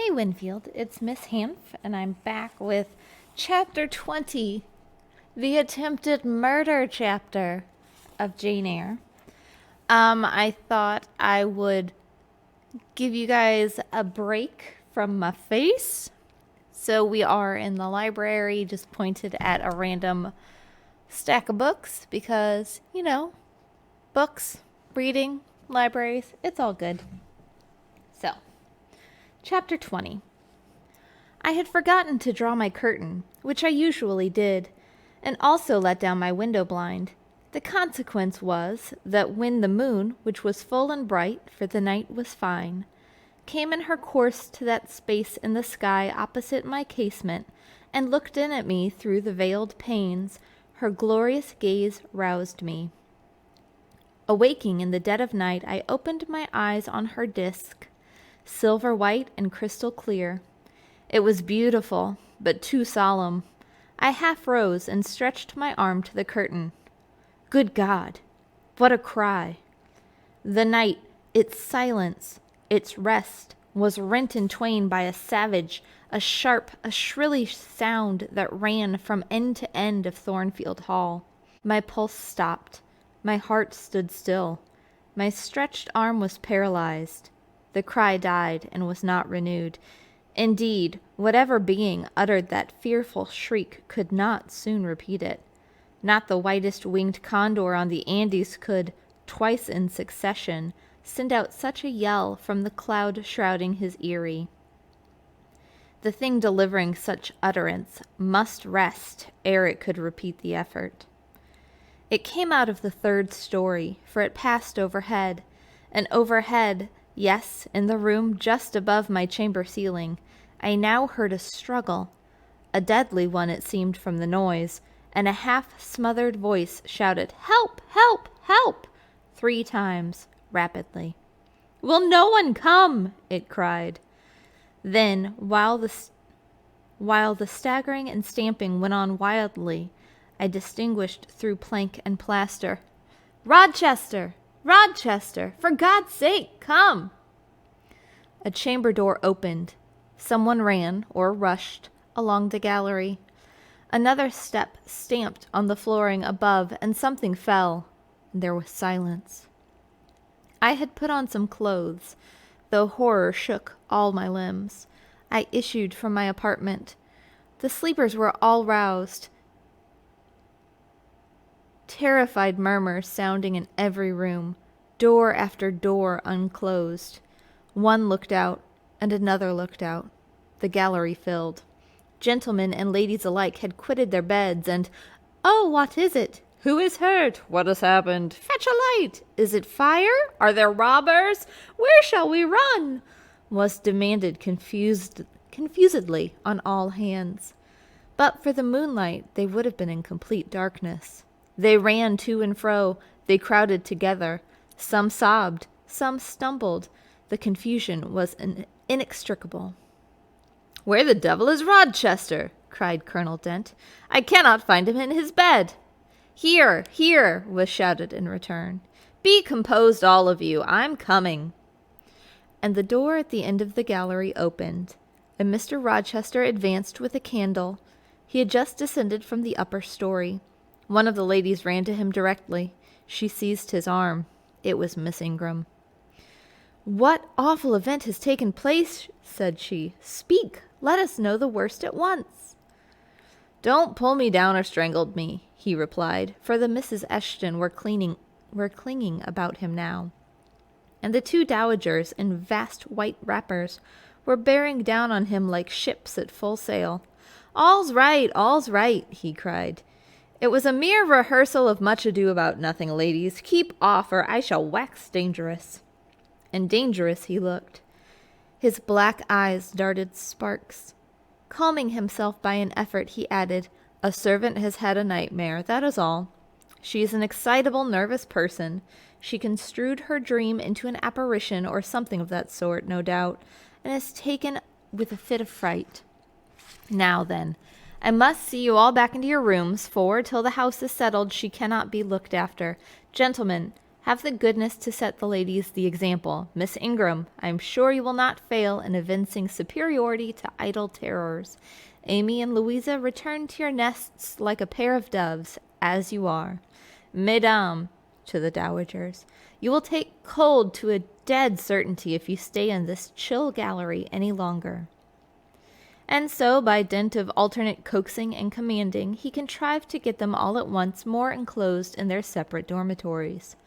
Hey Winfield, it's Miss Hanff, and I'm back with Chapter 20, the attempted murder chapter of Jane Eyre. I thought I would give you guys a break from my face. So we are in the library, just pointed at a random stack of books because, books, reading, libraries, it's all good. So, Chapter 20. I had forgotten to draw my curtain, which I usually did, and also let down my window blind. The consequence was that when the moon, which was full and bright, for the night was fine, came in her course to that space in the sky opposite my casement, and looked in at me through the veiled panes, her glorious gaze roused me. Awaking in the dead of night, I opened my eyes on her disk, silver white and crystal clear. It was beautiful, but too solemn. I half rose and stretched my arm to the curtain. Good God! What a cry! The night, its silence, its rest, was rent in twain by a savage, a sharp, a shrilly sound that ran from end to end of Thornfield Hall. My pulse stopped. My heart stood still. My stretched arm was paralyzed. The cry died and was not renewed. Indeed, whatever being uttered that fearful shriek could not soon repeat it. Not the whitest winged condor on the Andes could, twice in succession, send out such a yell from the cloud shrouding his eyrie. The thing delivering such utterance must rest ere it could repeat the effort. It came out of the third story, for it passed overhead, and overhead, yes, in the room just above my chamber ceiling, I now heard a struggle, a deadly one it seemed from the noise, and a half-smothered voice shouted, "Help! Help! Help!" 3 times, rapidly. "Will no one come?" it cried. Then, while the staggering and stamping went on wildly, I distinguished through plank and plaster, "Rochester! Rochester! For God's sake, come!" A chamber door opened. Someone ran, or rushed, along the gallery. Another step stamped on the flooring above, and something fell. There was silence. I had put on some clothes, though horror shook all my limbs. I issued from my apartment. The sleepers were all roused, terrified murmurs sounding in every room, door after door unclosed. One looked out, and another looked out. The gallery filled. Gentlemen and ladies alike had quitted their beds, and, "Oh, what is it? Who is hurt? What has happened? Fetch a light! Is it fire? Are there robbers? Where shall we run?" was demanded confusedly on all hands. But for the moonlight, they would have been in complete darkness. They ran to and fro, they crowded together. Some sobbed, some stumbled. The confusion was inextricable. "Where the devil is Rochester?" cried Colonel Dent. "I cannot find him in his bed." "Here, here," was shouted in return. "Be composed, all of you. I'm coming." And the door at the end of the gallery opened, and Mr. Rochester advanced with a candle. He had just descended from the upper story. One of the ladies ran to him directly. She seized his arm. It was Miss Ingram. "What awful event has taken place?" said she. "Speak! Let us know the worst at once." "Don't pull me down or strangle me," he replied, for the Misses Eshton were clinging about him now, and the 2 dowagers in vast white wrappers were bearing down on him like ships at full sail. All's right," he cried. "It was a mere rehearsal of Much Ado About Nothing, ladies. Keep off, or I shall wax dangerous." And dangerous he looked. His black eyes darted sparks. Calming himself by an effort, he added, "A servant has had a nightmare, that is all. She is an excitable, nervous person. She construed her dream into an apparition or something of that sort, no doubt, and is taken with a fit of fright. Now then, I must see you all back into your rooms, for, till the house is settled, she cannot be looked after. Gentlemen, Have the goodness to set the ladies the example. Miss Ingram, I am sure you will not fail in evincing superiority to idle terrors. Amy and Louisa, return to your nests like a pair of doves, as you are. Mesdames, to the dowagers, you will take cold to a dead certainty if you stay in this chill gallery any longer. And so, by dint of alternate coaxing and commanding, he contrived to get them all at once more enclosed in their separate dormitories.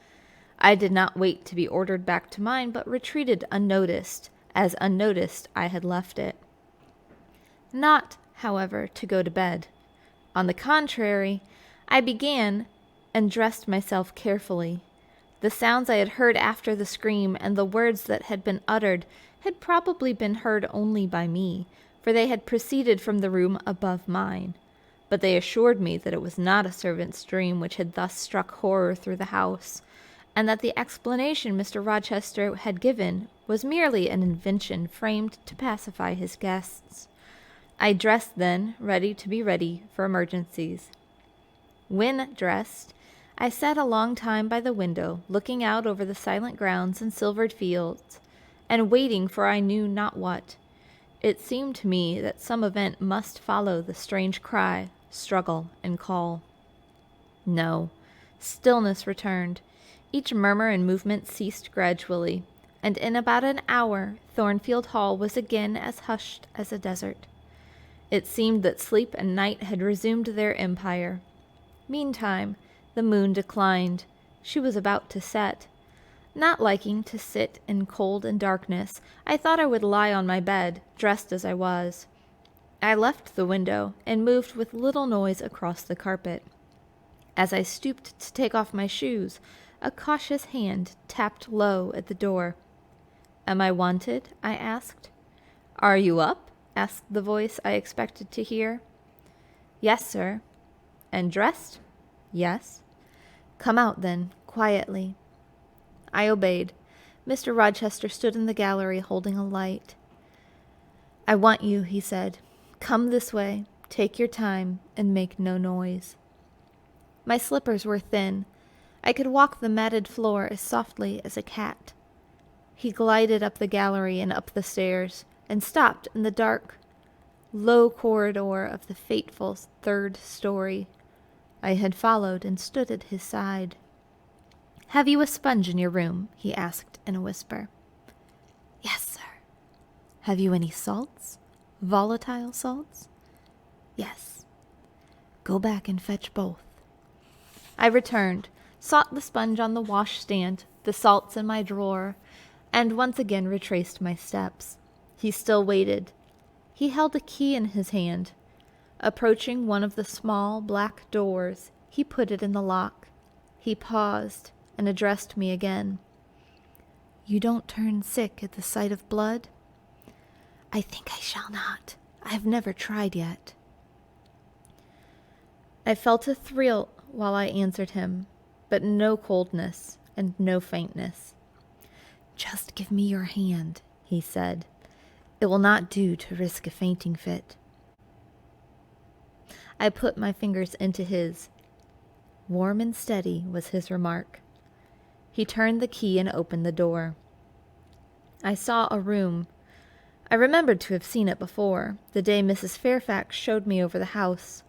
I did not wait to be ordered back to mine, but retreated unnoticed, as unnoticed I had left it. Not, however, to go to bed. On the contrary, I began and dressed myself carefully. The sounds I had heard after the scream and the words that had been uttered had probably been heard only by me, for they had proceeded from the room above mine. But they assured me that it was not a servant's dream which had thus struck horror through the house, and that the explanation Mr. Rochester had given was merely an invention framed to pacify his guests. I dressed then, ready to be ready for emergencies. When dressed, I sat a long time by the window, looking out over the silent grounds and silvered fields, and waiting for I knew not what. It seemed to me that some event must follow the strange cry, struggle, and call. No, stillness returned. Each murmur and movement ceased gradually, and in about an hour Thornfield Hall was again as hushed as a desert. It seemed that sleep and night had resumed their empire. Meantime, the moon declined. She was about to set. Not liking to sit in cold and darkness, I thought I would lie on my bed, dressed as I was. I left the window and moved with little noise across the carpet. As I stooped to take off my shoes, a cautious hand tapped low at the door. "Am I wanted?" I asked. "Are you up?" asked the voice I expected to hear. "Yes, sir." "And dressed?" "Yes." "Come out, then, quietly." I obeyed. Mr. Rochester stood in the gallery holding a light. "I want you," he said. "Come this way, take your time, and make no noise." My slippers were thin. I could walk the matted floor as softly as a cat. He glided up the gallery and up the stairs, and stopped in the dark, low corridor of the fateful third story. I had followed and stood at his side. "Have you a sponge in your room?" he asked in a whisper. "Yes, sir." "Have you any salts? Volatile salts?" "Yes." "Go back and fetch both." I returned, sought the sponge on the washstand, the salts in my drawer, and once again retraced my steps. He still waited. He held a key in his hand. Approaching one of the small black doors, he put it in the lock. He paused and addressed me again. "You don't turn sick at the sight of blood?" "I think I shall not. I have never tried yet." I felt a thrill while I answered him, but no coldness and no faintness. "Just give me your hand," he said. "It will not do to risk a fainting fit." I put my fingers into his. "Warm and steady," was his remark. He turned the key and opened the door. I saw a room. I remembered to have seen it before, the day Mrs. Fairfax showed me over the house.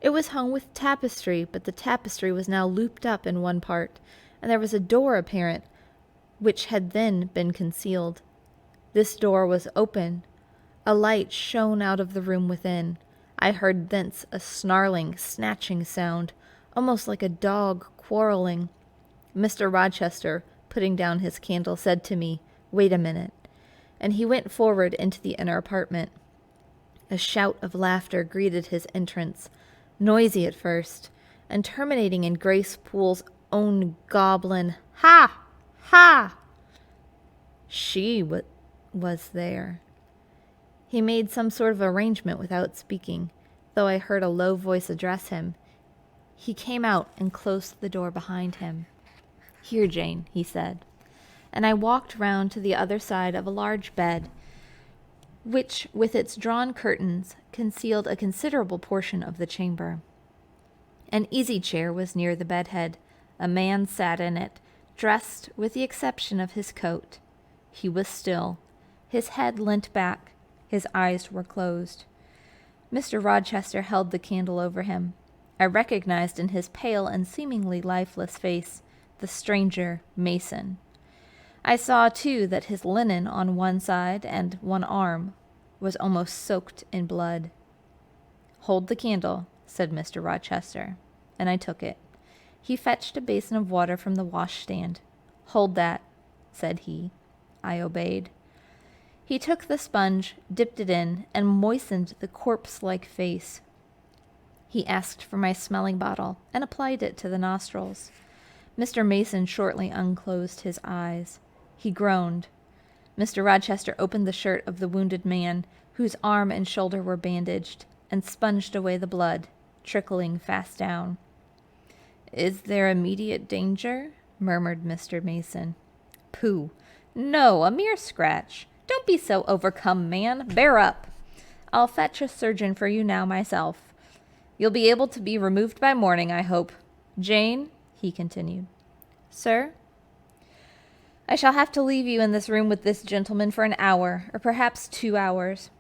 It was hung with tapestry, but the tapestry was now looped up in one part, and there was a door apparent, which had then been concealed. This door was open. A light shone out of the room within. I heard thence a snarling, snatching sound, almost like a dog quarreling. Mr. Rochester, putting down his candle, said to me, "Wait a minute," and he went forward into the inner apartment. A shout of laughter greeted his entrance, noisy at first, and terminating in Grace Poole's own goblin, "Ha! Ha!" She was there. He made some sort of arrangement without speaking, though I heard a low voice address him. He came out and closed the door behind him. "Here, Jane," he said, and I walked round to the other side of a large bed, which, with its drawn curtains, concealed a considerable portion of the chamber. An easy chair was near the bedhead. A man sat in it, dressed with the exception of his coat. He was still. His head leant back. His eyes were closed. Mr. Rochester held the candle over him. I recognized in his pale and seemingly lifeless face the stranger Mason. I saw, too, that his linen on one side and one arm was almost soaked in blood. "Hold the candle," said Mr. Rochester, and I took it. He fetched a basin of water from the washstand. "Hold that," said he. I obeyed. He took the sponge, dipped it in, and moistened the corpse-like face. He asked for my smelling bottle and applied it to the nostrils. Mr. Mason shortly unclosed his eyes. He groaned. Mr. Rochester opened the shirt of the wounded man, whose arm and shoulder were bandaged, and sponged away the blood, trickling fast down. "Is there immediate danger?" murmured Mr. Mason. "Pooh! No, a mere scratch. Don't be so overcome, man. Bear up. I'll fetch a surgeon for you now myself. You'll be able to be removed by morning, I hope. Jane," he continued. "Sir?" "I shall have to leave you in this room with this gentleman for an hour, or perhaps 2 hours.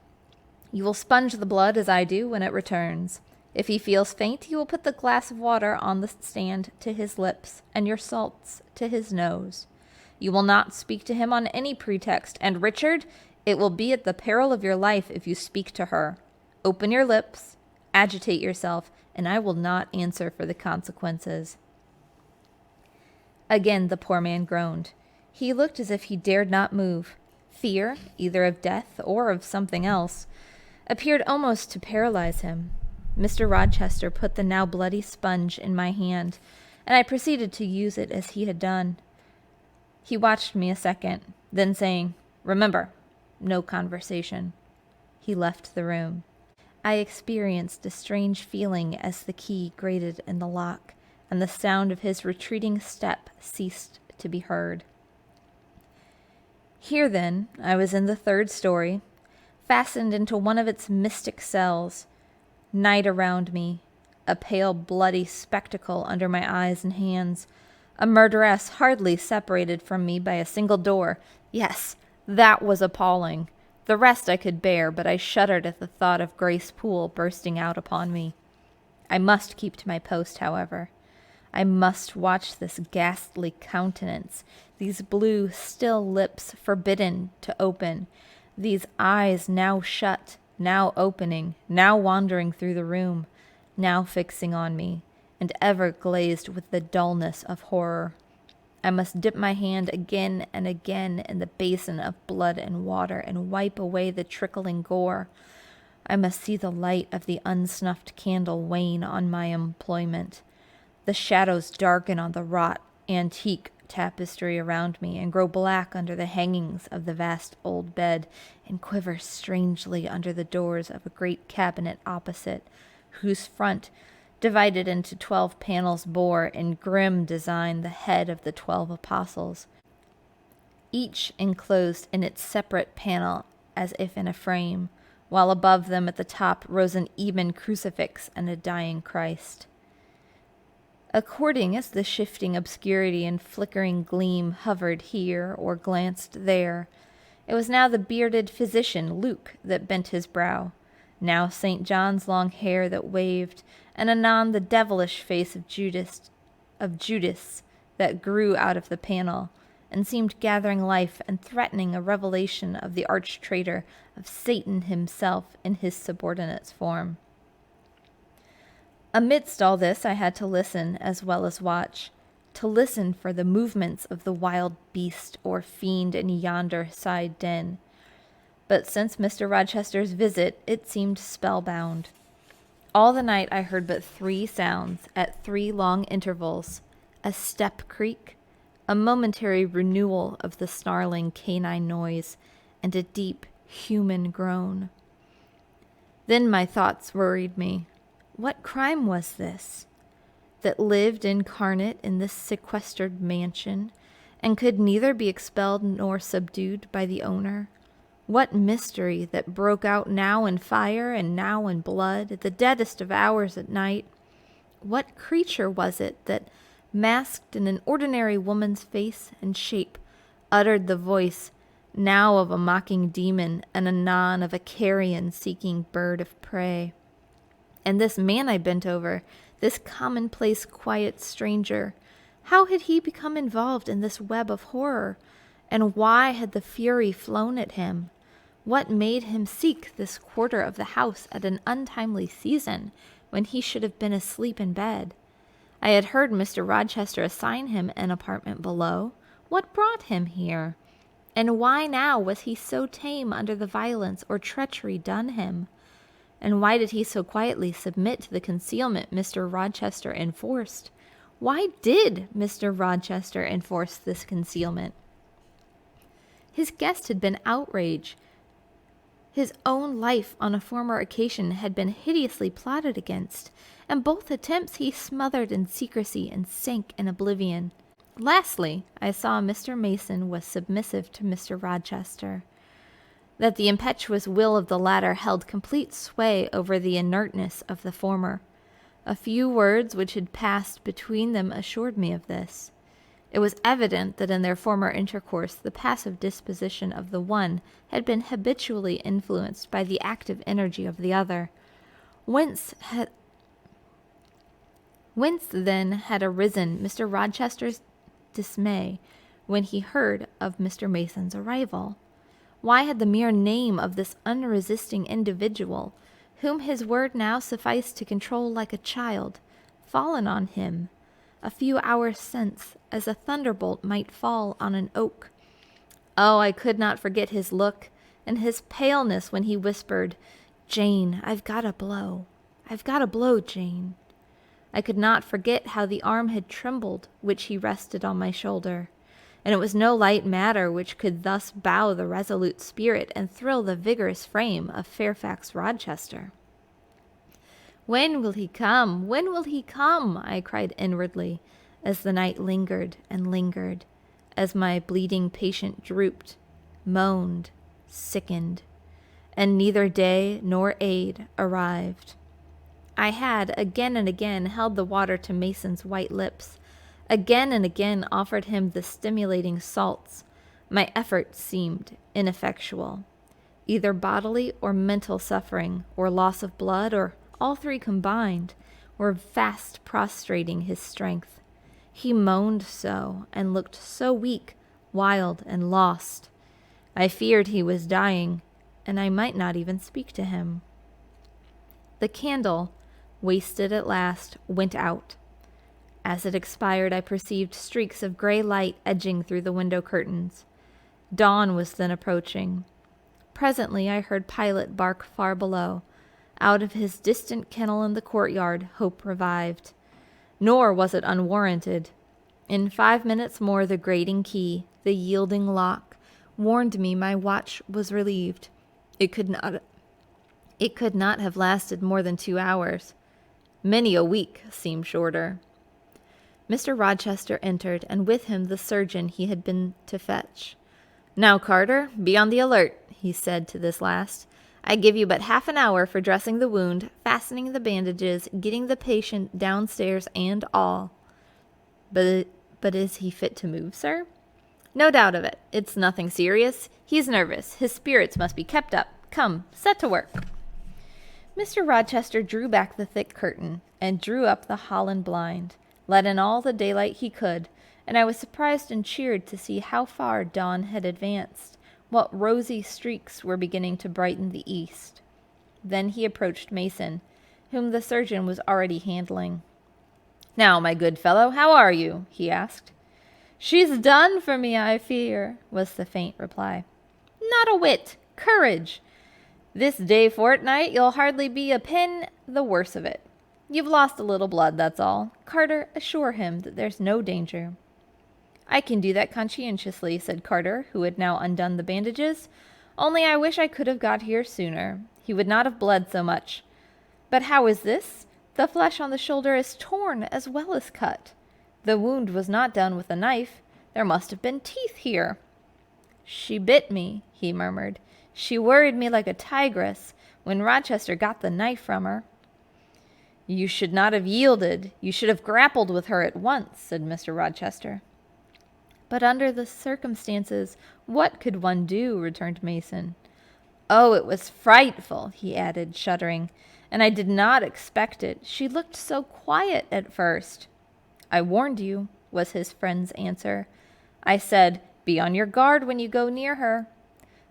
You will sponge the blood as I do when it returns. If he feels faint, you will put the glass of water on the stand to his lips, and your salts to his nose. You will not speak to him on any pretext, and Richard, it will be at the peril of your life if you speak to her. Open your lips, agitate yourself, and I will not answer for the consequences." Again the poor man groaned. He looked as if he dared not move. Fear, either of death or of something else, appeared almost to paralyze him. Mr. Rochester put the now bloody sponge in my hand, and I proceeded to use it as he had done. He watched me a second, then saying, "Remember, no conversation," he left the room. I experienced a strange feeling as the key grated in the lock, and the sound of his retreating step ceased to be heard. Here, then, I was in the 3rd story, fastened into one of its mystic cells. Night around me, a pale, bloody spectacle under my eyes and hands, a murderess hardly separated from me by a single door. Yes, that was appalling. The rest I could bear, but I shuddered at the thought of Grace Poole bursting out upon me. I must keep to my post, however. I must watch this ghastly countenance, these blue, still lips forbidden to open, these eyes now shut, now opening, now wandering through the room, now fixing on me, and ever glazed with the dullness of horror. I must dip my hand again and again in the basin of blood and water and wipe away the trickling gore. I must see the light of the unsnuffed candle wane on my employment, the shadows darken on the wrought antique tapestry around me and grow black under the hangings of the vast old bed and quiver strangely under the doors of a great cabinet opposite, whose front, divided into 12 panels, bore in grim design the head of the 12 apostles, each enclosed in its separate panel as if in a frame, while above them at the top rose an even crucifix and a dying Christ. According as the shifting obscurity and flickering gleam hovered here or glanced there, it was now the bearded physician Luke that bent his brow, now St. John's long hair that waved, and anon the devilish face of Judas that grew out of the panel, and seemed gathering life and threatening a revelation of the arch-traitor, of Satan himself in his subordinate's form. Amidst all this I had to listen as well as watch, to listen for the movements of the wild beast or fiend in yonder side den. But since Mr. Rochester's visit, it seemed spellbound. All the night I heard but 3 sounds at 3 long intervals, a step creak, a momentary renewal of the snarling canine noise, and a deep human groan. Then my thoughts worried me. What crime was this that lived incarnate in this sequestered mansion, and could neither be expelled nor subdued by the owner? What mystery that broke out now in fire and now in blood, at the deadest of hours at night? What creature was it that masked in an ordinary woman's face and shape, uttered the voice, now of a mocking demon and anon of a carrion-seeking bird of prey. And this man I bent over, this commonplace, quiet stranger, how had he become involved in this web of horror? And why had the fury flown at him? What made him seek this quarter of the house at an untimely season, when he should have been asleep in bed? I had heard Mr. Rochester assign him an apartment below. What brought him here? And why now was he so tame under the violence or treachery done him? And why did he so quietly submit to the concealment Mr. Rochester enforced? Why did Mr. Rochester enforce this concealment? His guest had been outraged. His own life on a former occasion had been hideously plotted against, and both attempts he smothered in secrecy and sank in oblivion. Lastly, I saw Mr. Mason was submissive to Mr. Rochester, that the impetuous will of the latter held complete sway over the inertness of the former. A few words which had passed between them assured me of this. It was evident that in their former intercourse the passive disposition of the one had been habitually influenced by the active energy of the other. Whence then had arisen Mr. Rochester's dismay when he heard of Mr. Mason's arrival? Why had the mere name of this unresisting individual, whom his word now sufficed to control like a child, fallen on him a few hours since, as a thunderbolt might fall on an oak? Oh, I could not forget his look, and his paleness when he whispered, "Jane, I've got a blow. I've got a blow, Jane." I could not forget how the arm had trembled which he rested on my shoulder, and it was no light matter which could thus bow the resolute spirit and thrill the vigorous frame of Fairfax Rochester. "When will he come? When will he come?" I cried inwardly, as the night lingered and lingered, as my bleeding patient drooped, moaned, sickened, and neither day nor aid arrived. I had again and again held the water to Mason's white lips, again and again offered him the stimulating salts. My efforts seemed ineffectual. Either bodily or mental suffering, or loss of blood, or all three combined, were fast prostrating his strength. He moaned so, and looked so weak, wild, and lost. I feared he was dying, and I might not even speak to him. The candle, wasted at last, went out. As it expired, I perceived streaks of gray light edging through the window curtains. Dawn was then approaching. Presently I heard Pilot bark far below. Out of his distant kennel in the courtyard, hope revived. Nor was it unwarranted. In 5 minutes more the grating key, the yielding lock, warned me my watch was relieved. It could not have lasted more than 2 hours. Many a week seemed shorter. Mr. Rochester entered, and with him the surgeon he had been to fetch. "Now, Carter, be on the alert," he said to this last. "I give you but half an hour for dressing the wound, fastening the bandages, getting the patient downstairs, and all." But is he fit to move, sir?" "No doubt of it. It's nothing serious. He's nervous. His spirits must be kept up. Come, set to work." Mr. Rochester drew back the thick curtain, and drew up the Holland blind, let in all the daylight he could, and I was surprised and cheered to see how far dawn had advanced, what rosy streaks were beginning to brighten the east. Then he approached Mason, whom the surgeon was already handling. "Now, my good fellow, how are you?" he asked. "She's done for me, I fear," was the faint reply. "Not a whit. Courage. This day fortnight you'll hardly be a pin the worse of it. You've lost a little blood, that's all. Carter, assure him that there's no danger." "I can do that conscientiously," said Carter, who had now undone the bandages. "Only I wish I could have got here sooner. He would not have bled so much. But how is this? The flesh on the shoulder is torn as well as cut. The wound was not done with a knife. There must have been teeth here." "She bit me," he murmured. "She worried me like a tigress when Rochester got the knife from her." You should not have yielded. You should have grappled with her at once, said Mr. Rochester. But under the circumstances, what could one do? Returned Mason. Oh, it was frightful, he added, shuddering, and I did not expect it. She looked so quiet at first. I warned you, was his friend's answer. I said, be on your guard when you go near her.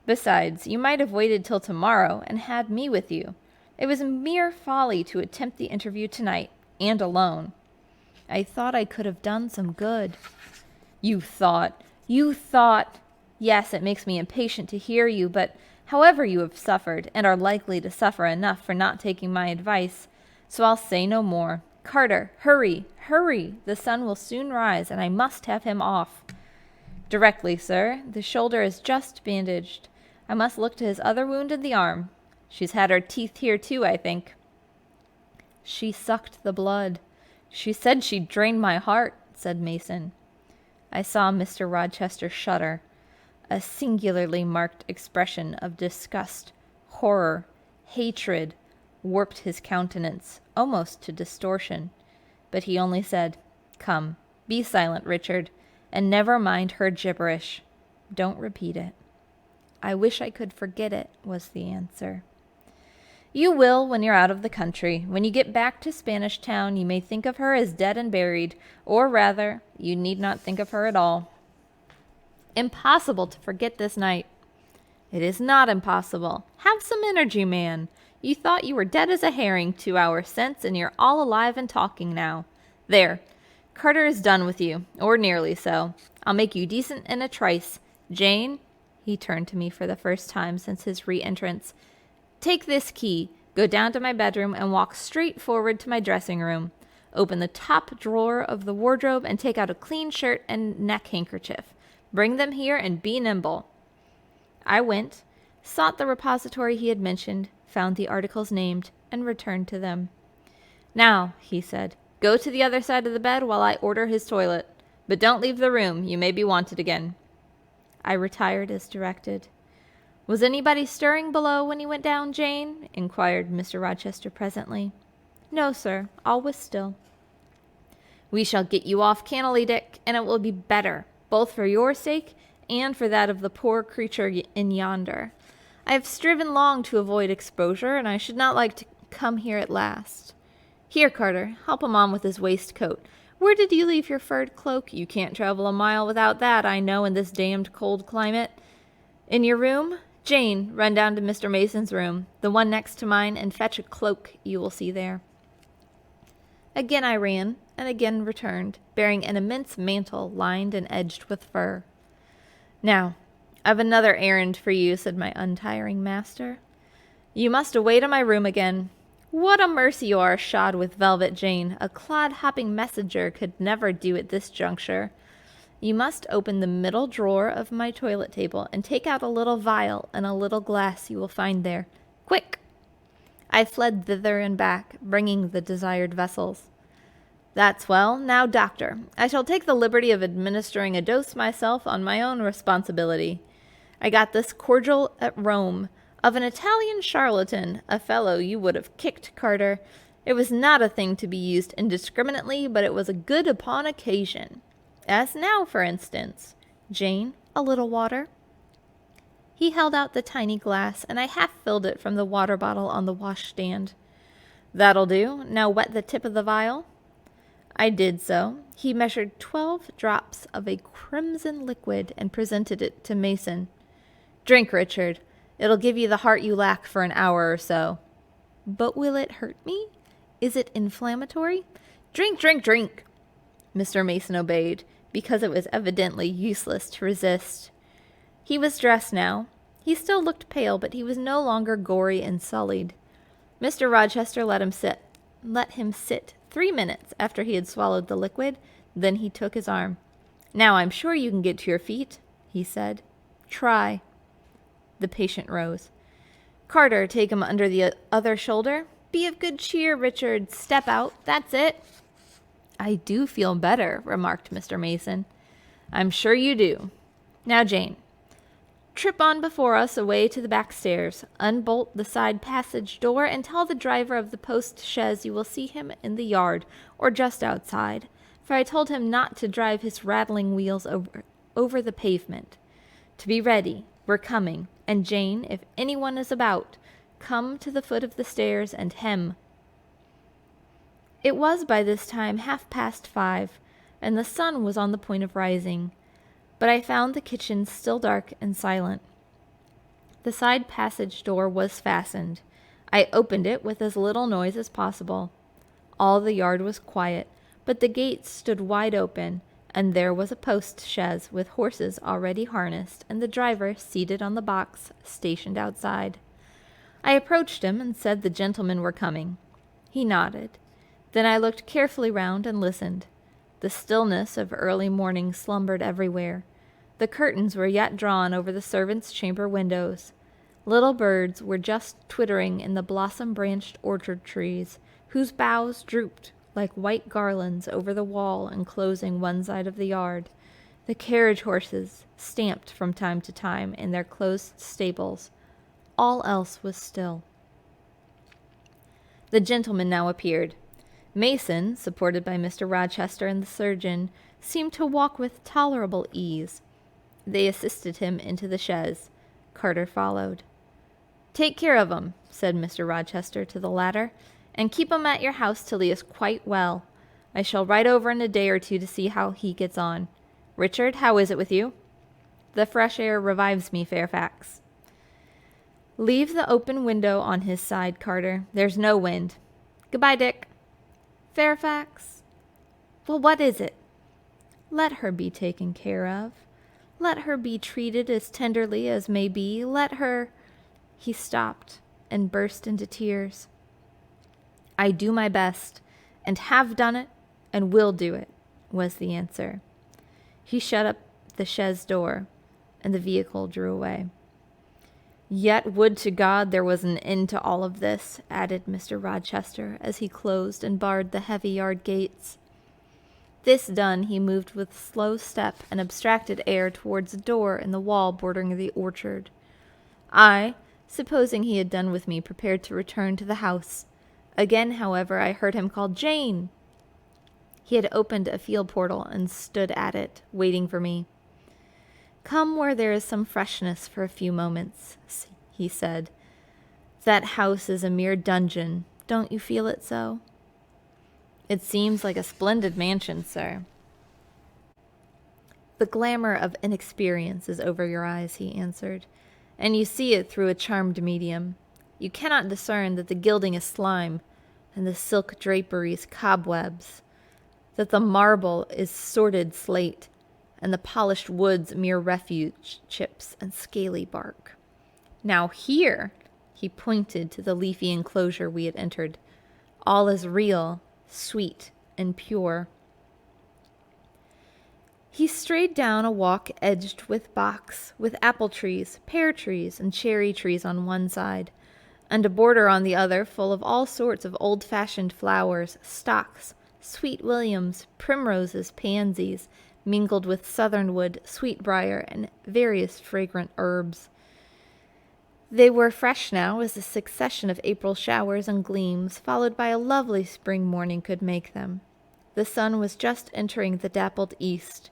Besides, you might have waited till tomorrow and had me with you. It was mere folly to attempt the interview tonight, and alone. I thought I could have done some good. You thought. Yes, it makes me impatient to hear you, but however you have suffered, and are likely to suffer enough for not taking my advice, so I'll say no more. Carter, hurry, hurry! The sun will soon rise, and I must have him off. Directly, sir. The shoulder is just bandaged. I must look to his other wound in the arm. She's had her teeth here too, I think. She sucked the blood. She said she'd drain my heart, said Mason. I saw Mr. Rochester shudder. A singularly marked expression of disgust, horror, hatred warped his countenance, almost to distortion. But he only said, Come, be silent, Richard, and never mind her gibberish. Don't repeat it. I wish I could forget it, was the answer. You will when you're out of the country. When you get back to Spanish Town, you may think of her as dead and buried, or rather, you need not think of her at all. Impossible to forget this night. It is not impossible. Have some energy, man. You thought you were dead as a herring 2 hours since, and you're all alive and talking now. There. Carter is done with you, or nearly so. I'll make you decent in a trice. Jane, he turned to me for the first time since his re-entrance, take this key, go down to my bedroom, and walk straight forward to my dressing room. Open the top drawer of the wardrobe and take out a clean shirt and neck handkerchief. Bring them here and be nimble. I went, sought the repository he had mentioned, found the articles named, and returned to them. Now, he said, go to the other side of the bed while I order his toilet. But don't leave the room. You may be wanted again. I retired as directed. Was anybody stirring below when you went down, Jane? Inquired Mr. Rochester presently. No, sir. All was still. We shall get you off cannily, Dick, and it will be better, both for your sake and for that of the poor creature in yonder. I have striven long to avoid exposure, and I should not like to come here at last. Here, Carter, help him on with his waistcoat. Where did you leave your furred cloak? You can't travel a mile without that, I know, in this damned cold climate. In your room? Jane, run down to Mr. Mason's room, the one next to mine, and fetch a cloak you will see there. Again I ran, and again returned, bearing an immense mantle lined and edged with fur. Now, I've another errand for you, said my untiring master. You must away to my room again. What a mercy you are shod with velvet, Jane. A clod-hopping messenger could never do at this juncture. You must open the middle drawer of my toilet table and take out a little vial and a little glass you will find there. Quick! I fled thither and back, bringing the desired vessels. That's well. Now, doctor, I shall take the liberty of administering a dose myself on my own responsibility. I got this cordial at Rome, of an Italian charlatan, a fellow you would have kicked, Carter. It was not a thing to be used indiscriminately, but it was a good upon occasion. As now, for instance. Jane, a little water. He held out the tiny glass, and I half filled it from the water bottle on the washstand. That'll do. Now wet the tip of the vial. I did so. He measured 12 drops of a crimson liquid and presented it to Mason. Drink, Richard. It'll give you the heart you lack for an hour or so. But will it hurt me? Is it inflammatory? Drink, drink, drink. Mr. Mason obeyed, because it was evidently useless to resist. He was dressed now. He still looked pale, but he was no longer gory and sullied. Mr. Rochester let him sit 3 minutes after he had swallowed the liquid. Then he took his arm. Now I'm sure you can get to your feet, he said. Try. The patient rose. Carter, take him under the other shoulder. Be of good cheer, Richard. Step out. That's it. I do feel better, remarked Mr. Mason. I'm sure you do. Now, Jane, Trip on before us away to the back stairs, unbolt the side passage door, and tell the driver of the post-chaise you will see him in the yard, or just outside, for I told him not to drive his rattling wheels over the pavement. To be ready, we're coming, and Jane, if anyone is about, come to the foot of the stairs and hem. It was by this time 5:30, and the sun was on the point of rising, but I found the kitchen still dark and silent. The side passage door was fastened. I opened it with as little noise as possible. All the yard was quiet, but the gates stood wide open, and there was a post-chaise with horses already harnessed, and the driver seated on the box, stationed outside. I approached him and said the gentlemen were coming. He nodded. Then I looked carefully round and listened. The stillness of early morning slumbered everywhere. The curtains were yet drawn over the servants' chamber windows. Little birds were just twittering in the blossom-branched orchard trees, whose boughs drooped like white garlands over the wall enclosing one side of the yard. The carriage horses stamped from time to time in their closed stables. All else was still. The gentleman now appeared. Mason, supported by Mr. Rochester and the surgeon, seemed to walk with tolerable ease. They assisted him into the chaise. Carter followed. "Take care of him," said Mr. Rochester to the latter, "and keep him at your house till he is quite well. I shall ride over in a day or two to see how he gets on. Richard, how is it with you?" "The fresh air revives me, Fairfax." "Leave the open window on his side, Carter. There's no wind. Goodbye, Dick." "Fairfax." "Well, what is it?" "Let her be taken care of. Let her be treated as tenderly as may be. Let her—" He stopped and burst into tears. "I do my best, and have done it, and will do it," was the answer. He shut up the chaise door, and the vehicle drew away. "Yet would to God there was an end to all of this," added Mr. Rochester, as he closed and barred the heavy yard gates. This done, he moved with slow step and abstracted air towards a door in the wall bordering the orchard. I, supposing he had done with me, prepared to return to the house. Again, however, I heard him call, "Jane!" He had opened a field portal and stood at it, waiting for me. "Come where there is some freshness for a few moments," he said. "That house is a mere dungeon. Don't you feel it so?" "It seems like a splendid mansion, sir." "The glamour of inexperience is over your eyes," he answered, "and you see it through a charmed medium. You cannot discern that the gilding is slime, and the silk draperies cobwebs, that the marble is sordid slate, and the polished woods mere refuge chips and scaly bark. Now here," he pointed to the leafy enclosure we had entered, "all is real, sweet, and pure." He strayed down a walk edged with box, with apple trees, pear trees, and cherry trees on one side, and a border on the other full of all sorts of old-fashioned flowers, stocks, sweet williams, primroses, pansies, mingled with southernwood, sweetbriar, and various fragrant herbs. They were fresh now as a succession of April showers and gleams, followed by a lovely spring morning, could make them. The sun was just entering the dappled east,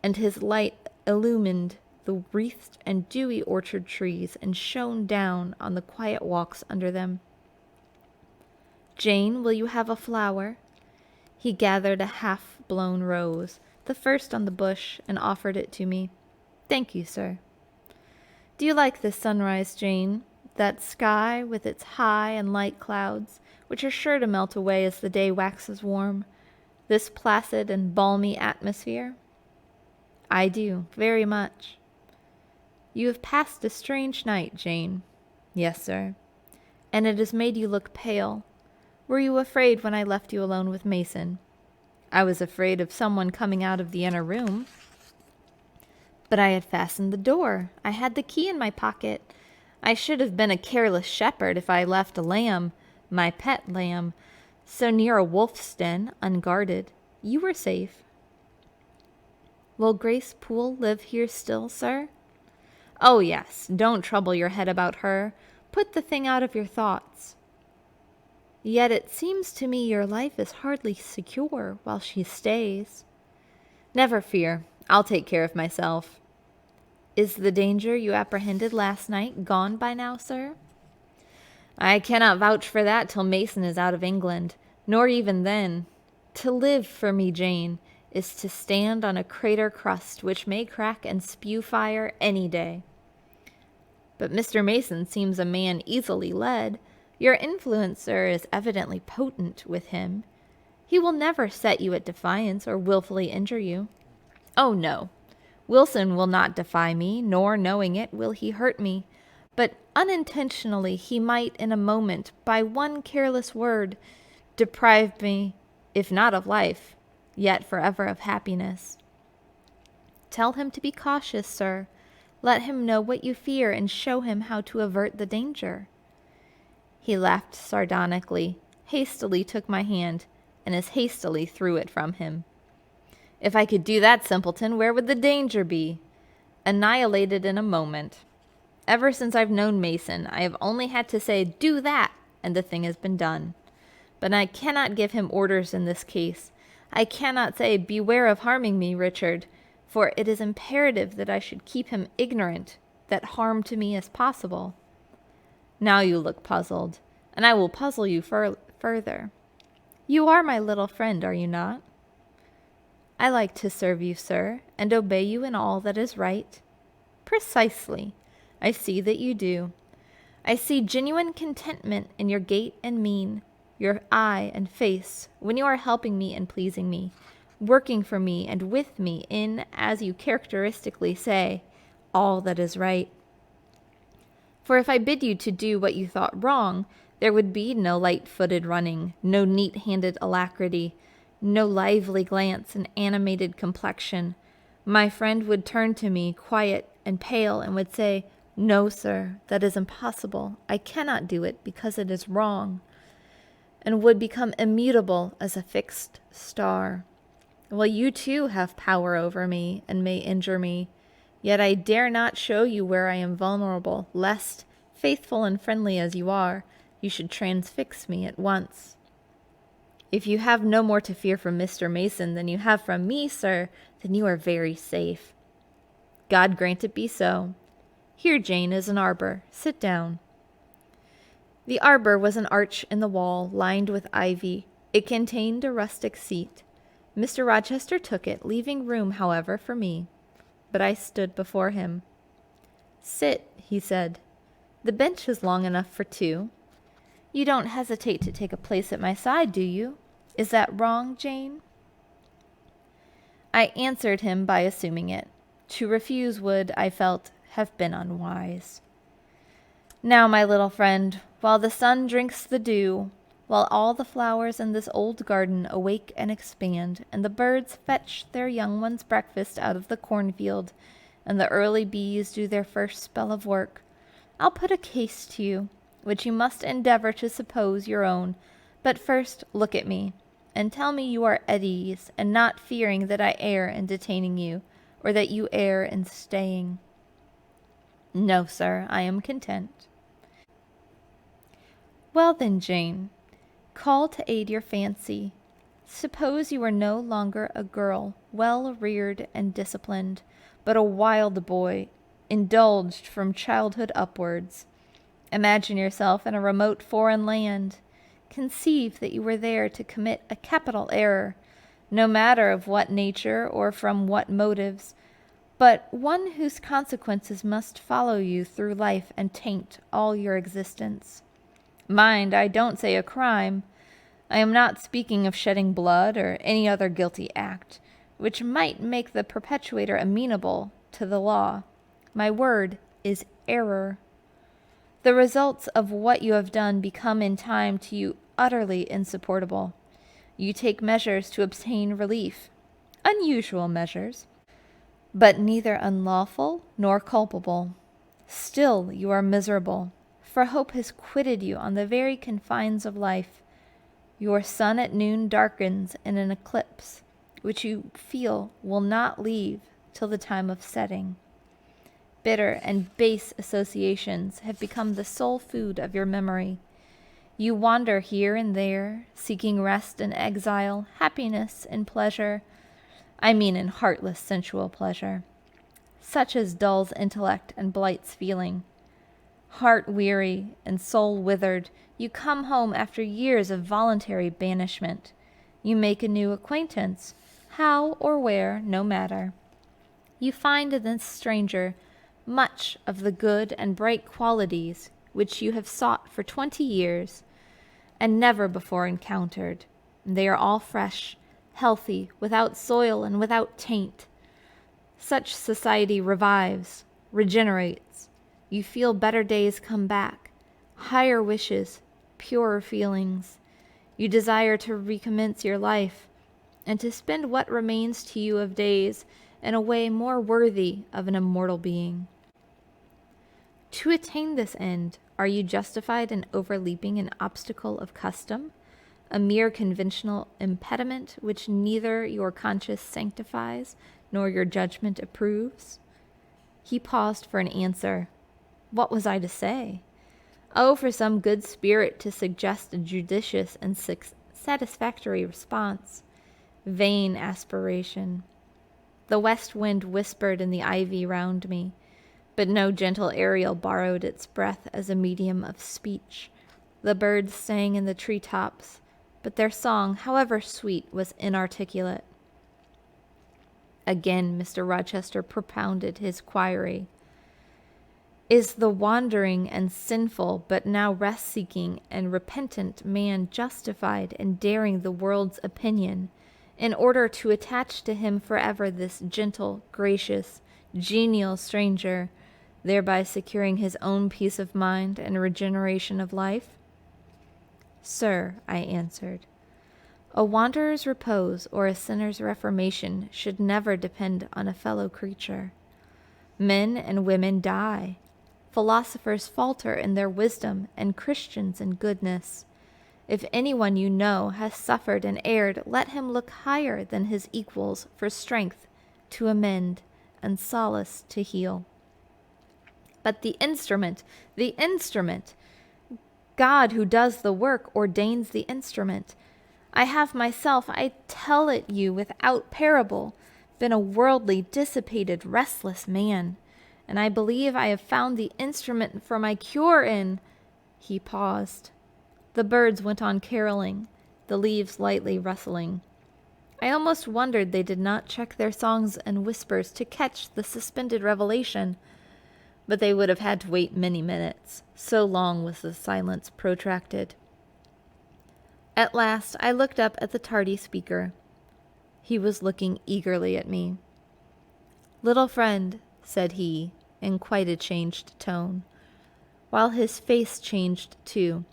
and his light illumined the wreathed and dewy orchard trees and shone down on the quiet walks under them. "Jane, will you have a flower?" He gathered a half-blown rose, the first on the bush, and offered it to me. "Thank you, sir." "Do you like this sunrise, Jane? That sky with its high and light clouds, which are sure to melt away as the day waxes warm? This placid and balmy atmosphere?" "I do, very much." "You have passed a strange night, Jane." "Yes, sir." "And it has made you look pale. Were you afraid when I left you alone with Mason?" "I was afraid of someone coming out of the inner room." "But I had fastened the door. I had the key in my pocket. I should have been a careless shepherd if I left a lamb, my pet lamb, so near a wolf's den, unguarded. You were safe." "Will Grace Poole live here still, sir?" Oh yes, don't trouble your head about her. Put the thing out of your thoughts. Yet it seems to me your life is hardly secure while she stays. Never fear, I'll take care of myself. Is the danger you apprehended last night gone by now, sir? I cannot vouch for that till Mason is out of England, nor even then. To live for me, Jane, is to stand on a crater crust which may crack and spew fire any day. But Mr. Mason seems a man easily led. Your influence, sir, is evidently potent with him. He will never set you at defiance or wilfully injure you. Oh, no. Wilson will not defy me, nor, knowing it, will he hurt me. But unintentionally he might in a moment, by one careless word, deprive me, if not of life, yet forever of happiness. Tell him to be cautious, sir. Let him know what you fear, and show him how to avert the danger. He laughed sardonically, hastily took my hand, and as hastily threw it from him. If I could do that, simpleton, where would the danger be? Annihilated in a moment. Ever since I've known Mason, I have only had to say, "Do that," and the thing has been done. But I cannot give him orders in this case. I cannot say, "Beware of harming me, Richard," for it is imperative that I should keep him ignorant that harm to me is possible. Now you look puzzled, and I will puzzle you further. You are my little friend, are you not? I like to serve you, sir, and obey you in all that is right. Precisely. I see that you do. I see genuine contentment in your gait and mien, your eye and face, when you are helping me and pleasing me, working for me and with me in, as you characteristically say, all that is right. For if I bid you to do what you thought wrong, there would be no light-footed running, no neat-handed alacrity, no lively glance and animated complexion. My friend would turn to me, quiet and pale, and would say, "No, sir, that is impossible. I cannot do it because it is wrong," and would become immutable as a fixed star. Well, you too have power over me and may injure me, yet I dare not show you where I am vulnerable, lest, faithful and friendly as you are, you should transfix me at once. If you have no more to fear from Mr. Mason than you have from me, sir, then you are very safe. God grant it be so. Here, Jane, is an arbor. Sit down. The arbor was an arch in the wall, lined with ivy. It contained a rustic seat. Mr. Rochester took it, leaving room, however, for me. But I stood before him. "Sit," he said. "The bench is long enough for two. You don't hesitate to take a place at my side, do you? Is that wrong, Jane?" I answered him by assuming it. To refuse would, I felt, have been unwise. "Now, my little friend, while the sun drinks the dew, while all the flowers in this old garden awake and expand, and the birds fetch their young ones' breakfast out of the cornfield, and the early bees do their first spell of work, I'll put a case to you, which you must endeavor to suppose your own. But first look at me, and tell me you are at ease, and not fearing that I err in detaining you, or that you err in staying." "No, sir, I am content." "Well then, Jane, call to aid your fancy. Suppose you are no longer a girl, well reared and disciplined, but a wild boy, indulged from childhood upwards. Imagine yourself in a remote foreign land. Conceive that you were there to commit a capital error, no matter of what nature or from what motives, but one whose consequences must follow you through life and taint all your existence. Mind, I don't say a crime. I am not speaking of shedding blood or any other guilty act, which might make the perpetrator amenable to the law. My word is error. The results of what you have done become in time to you utterly insupportable. You take measures to obtain relief, unusual measures, but neither unlawful nor culpable. Still you are miserable, for hope has quitted you on the very confines of life. Your sun at noon darkens in an eclipse, which you feel will not leave till the time of setting. bitter and base associations have become the sole food of your memory. You wander here and there, seeking rest in exile, happiness in pleasure. I mean in heartless sensual pleasure, such as dulls intellect and blights feeling. Heart weary and soul withered, you come home after years of voluntary banishment. You make a new acquaintance, how or where, no matter. You find in this stranger much of the good and bright qualities which you have sought for 20 years and never before encountered. They are all fresh, healthy, without soil and without taint. Such society revives, regenerates. You feel better days come back, higher wishes, purer feelings. You desire to recommence your life and to spend what remains to you of days in a way more worthy of an immortal being. To attain this end, are you justified in overleaping an obstacle of custom, a mere conventional impediment which neither your conscience sanctifies nor your judgment approves? He paused for an answer. What was I to say? Oh, for some good spirit to suggest a judicious and satisfactory response. Vain aspiration. The west wind whispered in the ivy round me, but no gentle Ariel borrowed its breath as a medium of speech. The birds sang in the tree-tops, but their song, however sweet, was inarticulate. Again Mr. Rochester propounded his query. Is the wandering and sinful, but now rest-seeking and repentant man justified in daring the world's opinion in order to attach to him forever this gentle, gracious, genial stranger, thereby securing his own peace of mind and regeneration of life? Sir, I answered, a wanderer's repose or a sinner's reformation should never depend on a fellow creature. Men and women die. Philosophers falter in their wisdom, and Christians in goodness. If anyone you know has suffered and erred, let him look higher than his equals for strength to amend and solace to heal. But the instrument, God who does the work ordains the instrument. I have myself, I tell it you without parable, been a worldly, dissipated, restless man, and I believe I have found the instrument for my cure in— He paused. The birds went on caroling, the leaves lightly rustling. I almost wondered they did not check their songs and whispers to catch the suspended revelation, but they would have had to wait many minutes, so long was the silence protracted. At last I looked up at the tardy speaker. He was looking eagerly at me. "Little friend," said he, in quite a changed tone, while his face changed too,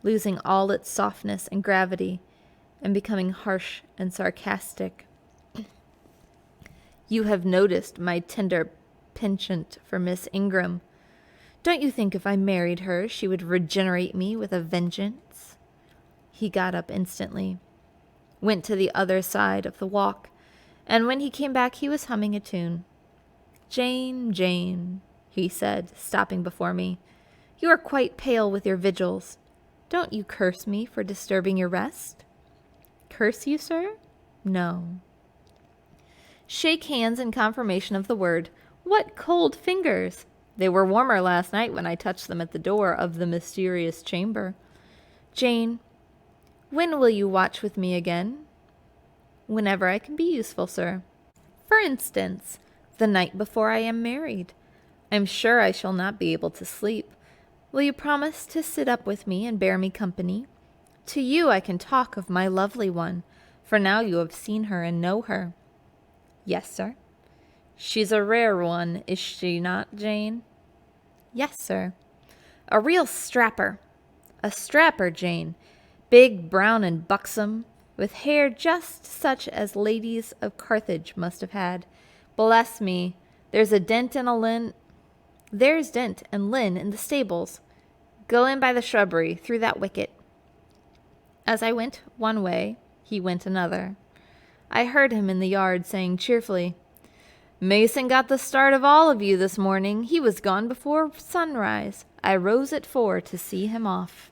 losing all its softness and gravity, and becoming harsh and sarcastic. "You have noticed my tender penchant for Miss Ingram. Don't you think if I married her she would regenerate me with a vengeance?" He got up instantly, went to the other side of the walk, and when he came back he was humming a tune. "Jane, Jane," he said, stopping before me, "you are quite pale with your vigils. Don't you curse me for disturbing your rest?" "Curse you, sir? No." "Shake hands in confirmation of the word. What cold fingers! They were warmer last night when I touched them at the door of the mysterious chamber. Jane, when will you watch with me again?" "Whenever I can be useful, sir." "For instance, the night before I am married. I'm sure I shall not be able to sleep. Will you promise to sit up with me and bear me company? To you I can talk of my lovely one, for now you have seen her and know her." "Yes, sir." "She's a rare one, is she not, Jane?" "Yes, sir." "A real strapper." "A strapper, Jane. Big, brown, and buxom, with hair just such as ladies of Carthage must have had. Bless me, there's dent and Lynn in the stables. Go in by the shrubbery, through that wicket." As I went one way, he went another. I heard him in the yard saying cheerfully, Mason got the start of all of you this morning. He was gone before sunrise. I rose at 4 to see him off.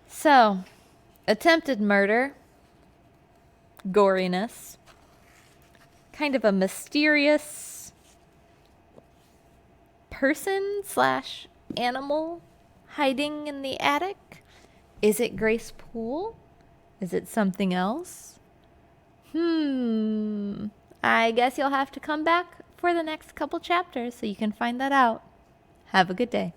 So, attempted murder, goriness, kind of a mysterious person / animal hiding in the attic. Is it Grace Poole? Is it something else? I guess you'll have to come back for the next couple chapters so you can find that out. Have a good day.